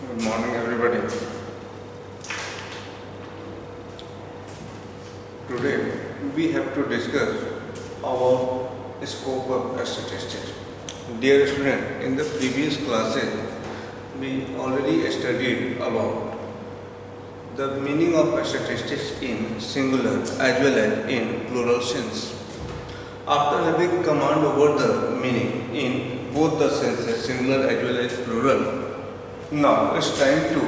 Good morning, everybody. Today we have to discuss about scope of statistics. Dear student, in the previous classes we already studied about the meaning of statistics in singular as well as in plural sense. After having command over the meaning in both the senses, singular as well as plural, now it's time to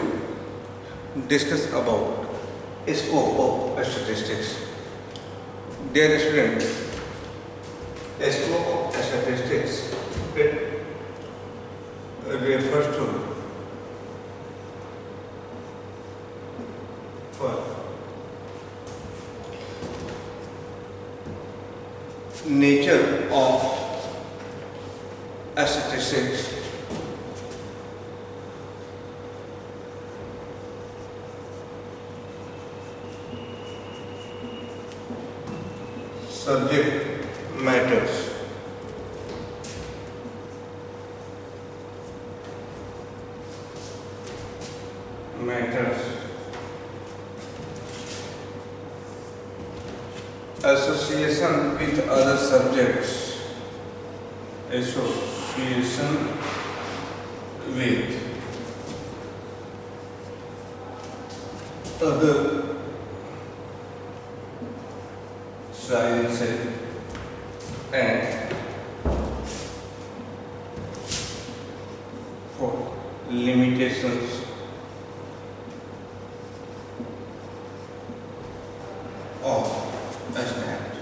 discuss about scope of statistics. Dear student, scope of statistics it refers to first nature of statistics, subject matters, association with other subjects, association with other sciences and for limitations of stand.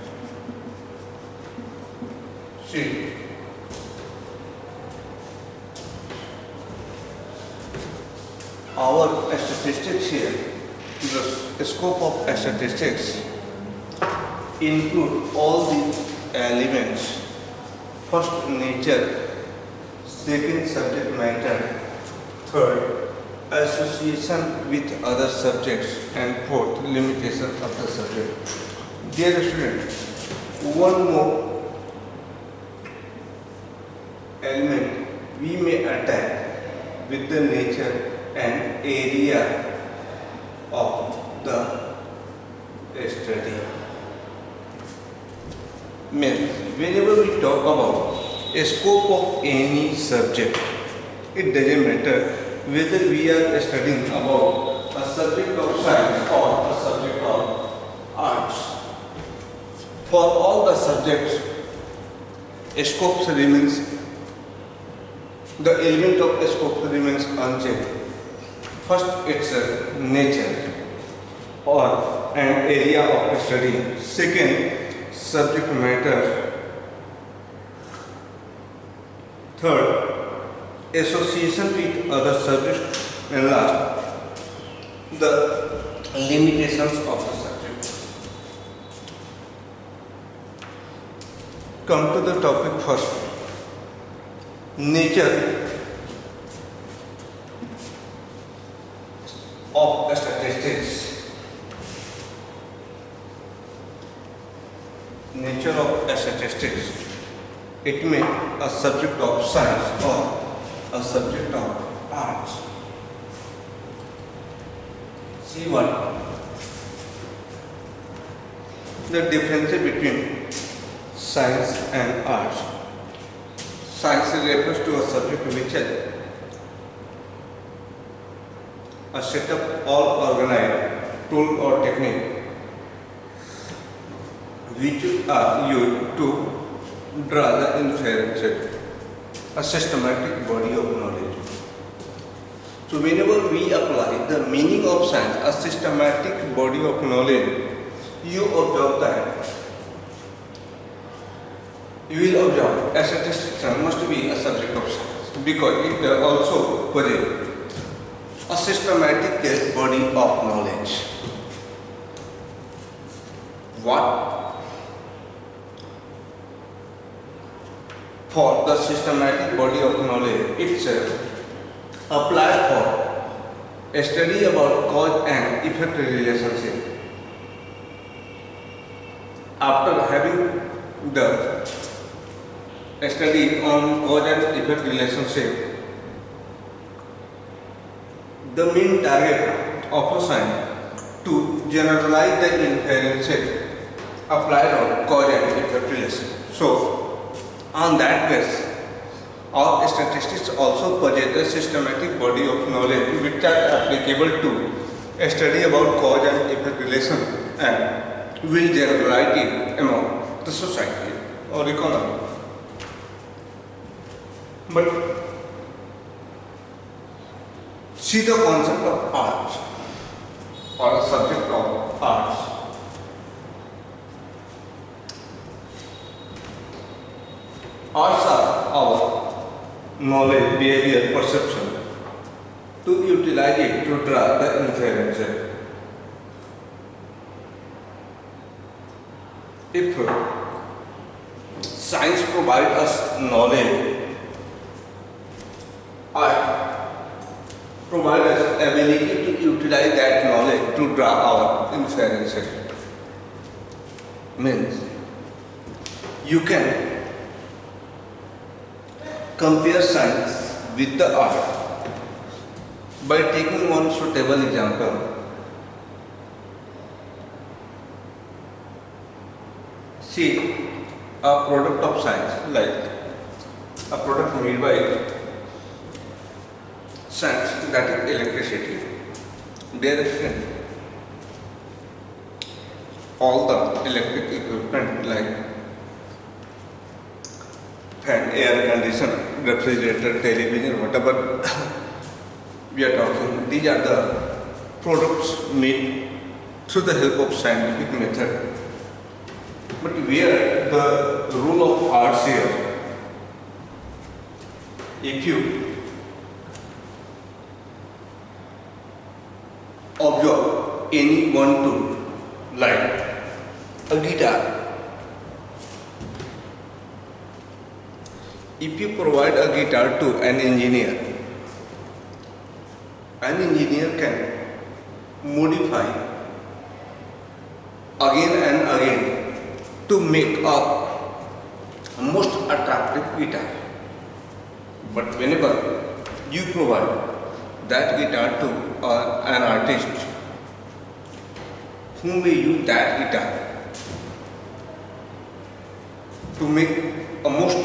See, our statistics here, the scope of statistics include all the elements. First, nature. Second, subject matter. Third, association with other subjects. And fourth, limitation of the subject. Dear student, one more element we may attack with the nature and area of the study. Means whenever we talk about a scope of any subject, it doesn't matter whether we are studying about a subject of science or a subject of arts. For all the subjects, scope remains, the element of scope remains unchanged. First, it's nature or an area of study. Second, subject matter. Third, association with other subjects. And last, the limitations of the subject. Come to the topic first. Nature of statistics. Nature of statistics. It may a subject of science or a subject of arts. See what? The difference between science and arts. Science refers to a subject which has a setup all organized tool or technique which are used to draw the inferences, a systematic body of knowledge. So whenever we apply the meaning of science, a systematic body of knowledge, you observe that you will observe a statistics must be a subject of science because it also possesses a systematic body of knowledge. What? For the systematic body of knowledge itself applied for a study about cause and effect relationship. After having the study on cause and effect relationship, The main target of a science to generalize the inferences applied on cause and effect relation. So, on that basis, our statistics also possess a systematic body of knowledge which are applicable to a study about cause and effect relation and will generalize it among the society or economy. But see the concept of arts or a subject of arts. Arts are our knowledge, behavior, perception to utilize it to draw the inferences. If science provides us knowledge, art provides us ability to utilize that knowledge to draw our inferences. Means you can compare science with the art by taking one suitable example. See, a product of science, like a product made by science, that is electricity. There is all the electric equipment like fan, air conditioner, refrigerator, television, whatever we are talking, these are the products made through the help of scientific method. But where the role of arts here, if you observe any one tool like a guitar, if you provide a guitar to an engineer can modify again and again to make a most attractive guitar. But whenever you provide that guitar to an artist who may use that guitar to make a most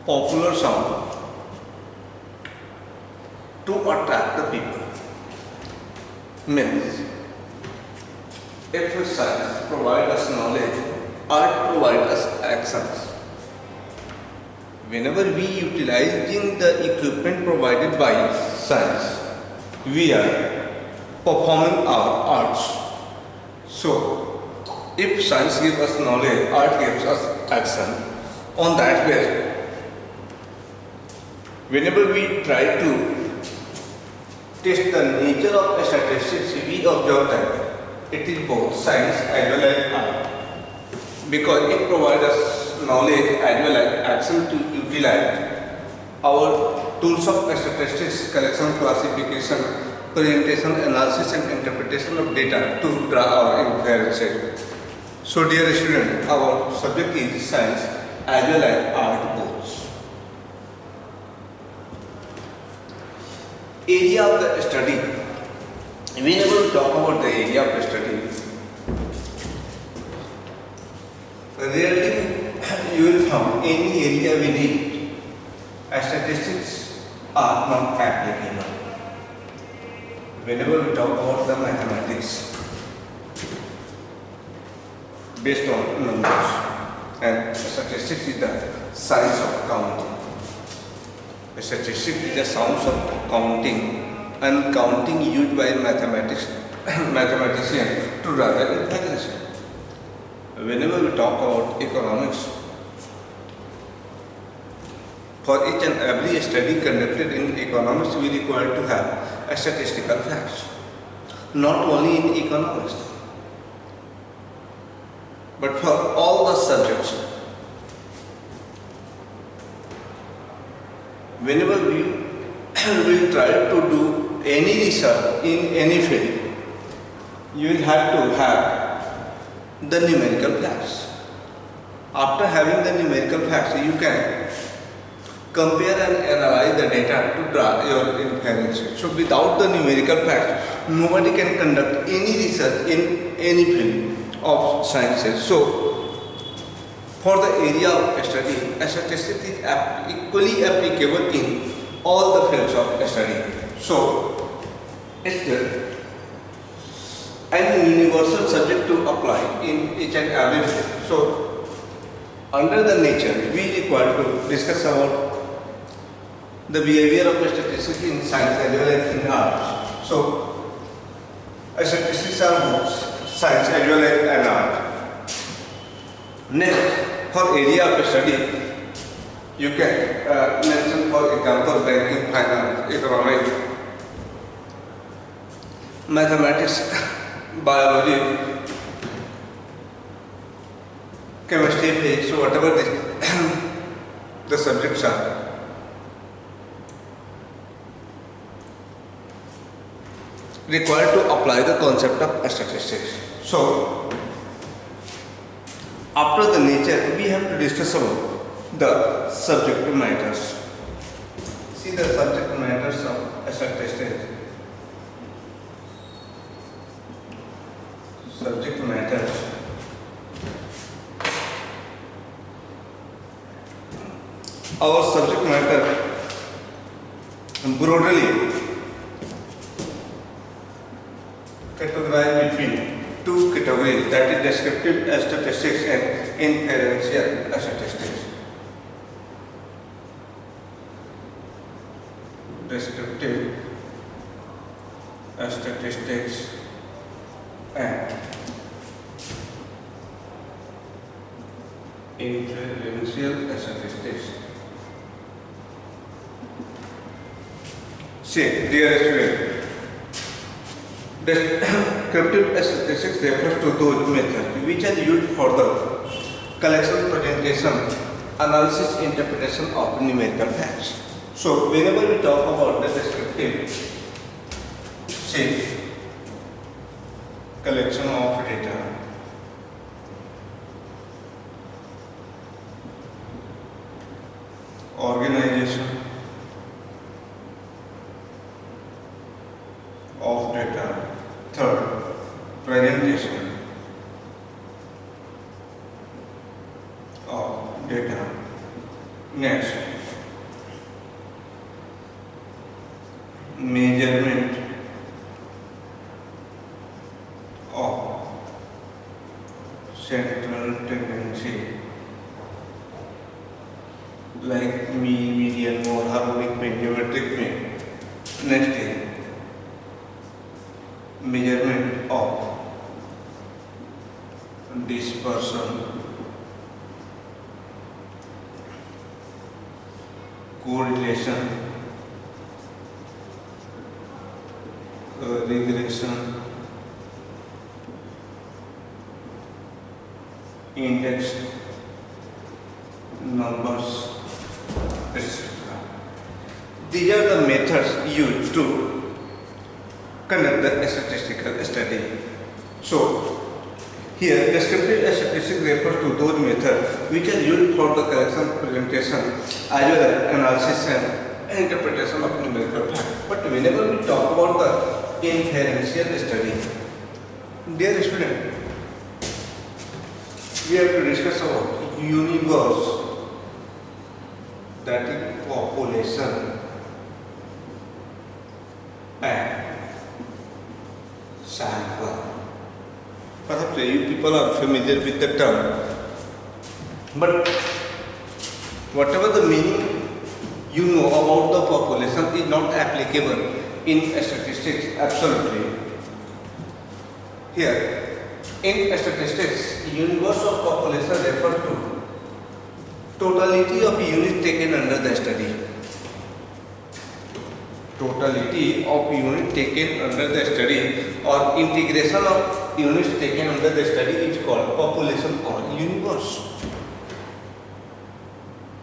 popular sound to attract the people. Means, if science provides us knowledge, art provides us actions. Whenever we utilizing the equipment provided by science, we are performing our arts. So, if science gives us knowledge, art gives us action. On that way, whenever we try to test the nature of statistics, we observe that it is both science as well as art, because it provides us knowledge as well as action to utilize our tools of statistics, collection, classification, presentation, analysis and interpretation of data to draw our inferences. So dear student, our subject is science as well as art both. Area of the study. Whenever we talk about the area of the study, rarely you will find any area within statistics are not applicable. Whenever we talk about the mathematics based on numbers, and statistics is the science of counting. Statistics is the science of counting, and counting used by mathematician to rather intelligence. Whenever we talk about economics, for each and every study conducted in economics, we require to have a statistical facts. Not only in economics, but for all the subjects. Whenever we will try to do any research in any field, you will have to have the numerical facts. After having the numerical facts, you can compare and analyze the data to draw your inferences. So without the numerical facts, nobody can conduct any research in any field of sciences. So for the area of study, statistics is equally applicable in all the fields of study. So it's an universal subject to apply in each and every field. So under the nature, we require to discuss about the behavior of statistics in science as well as in arts. So statistics are both science as well as an art. Next, for area of study, you can mention for example banking, finance, economics, mathematics, biology, chemistry, physics, so whatever the subjects are. Required to apply the concept of statistics. So after the nature, we have to discuss about the subject matters. See the subject matters of statistics. Subject matters. Our subject matter broadly categorized between two categories, that is descriptive statistics and inferential statistics. Descriptive statistics and inferential statistics. See, dear student, descriptive statistics refers to those methods which are used for the collection, presentation, analysis, interpretation of numerical facts. So, whenever we talk about the descriptive, say, collection of data, organization of data, third, presentation of data, next, measurement of central tendency like mean, median, mode, harmonic mean, geometric mean. Next is measurement of dispersion, correlation, regression, index, numbers, etc. These are the methods used to conduct the statistical study. So, here descriptive statistics refers to those methods which are used for the collection, presentation, as well as analysis and interpretation of numerical facts. But whenever we talk about the inferential study, dear student, we have to discuss about universe, that is population and sample. Perhaps you people are familiar with the term, but whatever the meaning you know about the population is not applicable in statistics absolutely. Here, in statistics, universe of population refers to totality of units taken under the study. Totality of units taken under the study or integration of units taken under the study is called population or universe.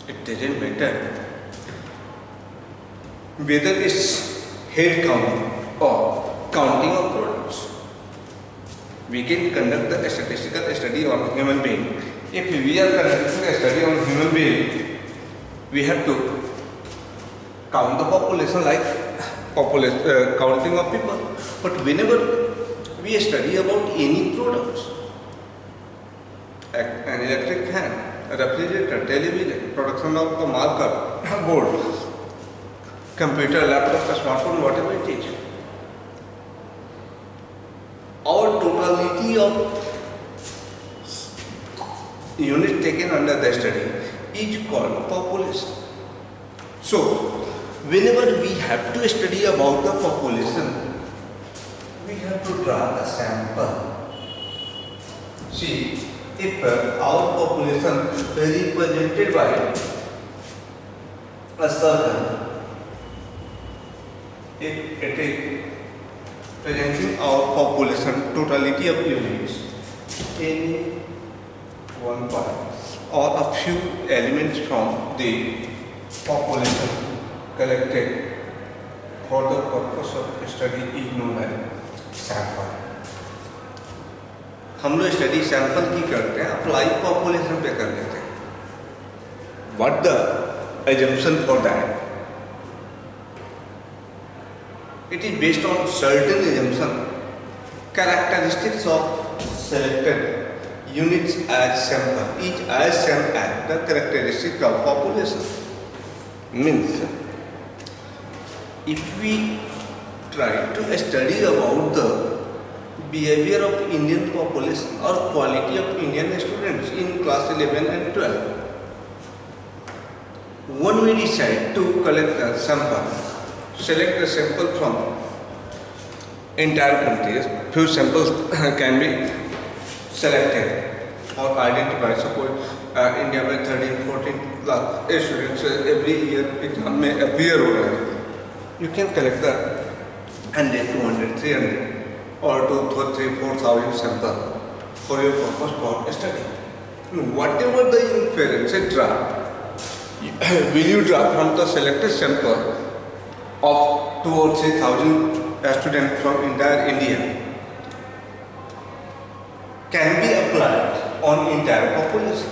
It doesn't matter whether it's head count or counting of products. We can conduct the statistical study on human being. If we are conducting a study on human being, we have to count the population like counting of people. But whenever we study about any products, an electric fan, a refrigerator, television, production of the marker, board, computer, laptop, smartphone, whatever it is, our totality of unit taken under the study is called population. So, whenever we have to study about the population, we have to draw the sample. See, if our population is represented by a circle, if it is presenting our population totality of units in one point or a few elements from the population collected for the purpose of study is known as sample. हम लोग study sample की करते हैं, apply population पे कर लेते हैं. What the assumption for that? It is based on certain assumption, characteristics of selected units as sample is as same as the characteristics of population. Means, if we try to study about the behavior of Indian population or quality of Indian students in class 11 and 12, when we decide to collect a sample, select the sample from entire countries, few samples can be selected or identified. Suppose India में 13-14 lakh students every year exam में appear हो रहे हैं. You can collect the 100, 200, 300 or 2,000-4,000 samples for your purpose for study. Whatever the inference draw, will you draw from the selected sample of 2,000 or 3,000 students from entire India can be applied on entire population.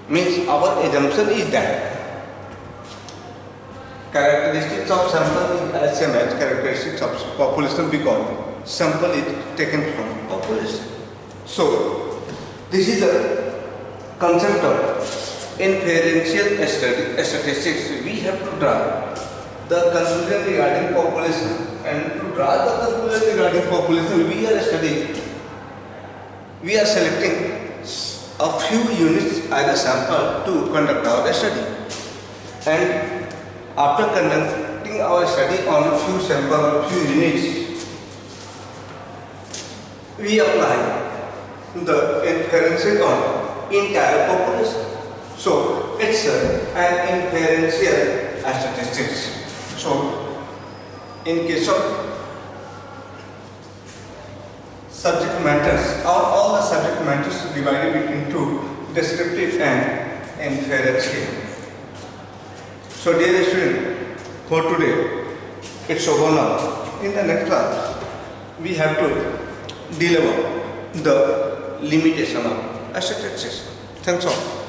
Means our assumption is that characteristics of sample is as same as characteristics of population because sample is taken from population. So this is the concept of inferential statistics. We have to draw the conclusion regarding population, and to draw the conclusion regarding population, we are selecting a few units as a sample to conduct our study. And after conducting our study on a few samples, few units, we apply the inferences on entire population. So it's an inferential statistics. So in case of subject matters, all the subject matters divided between two, descriptive and inferential. So dear student, for today it's over now. In the next class, we have to deal about the limitation of statistics. Thanks all.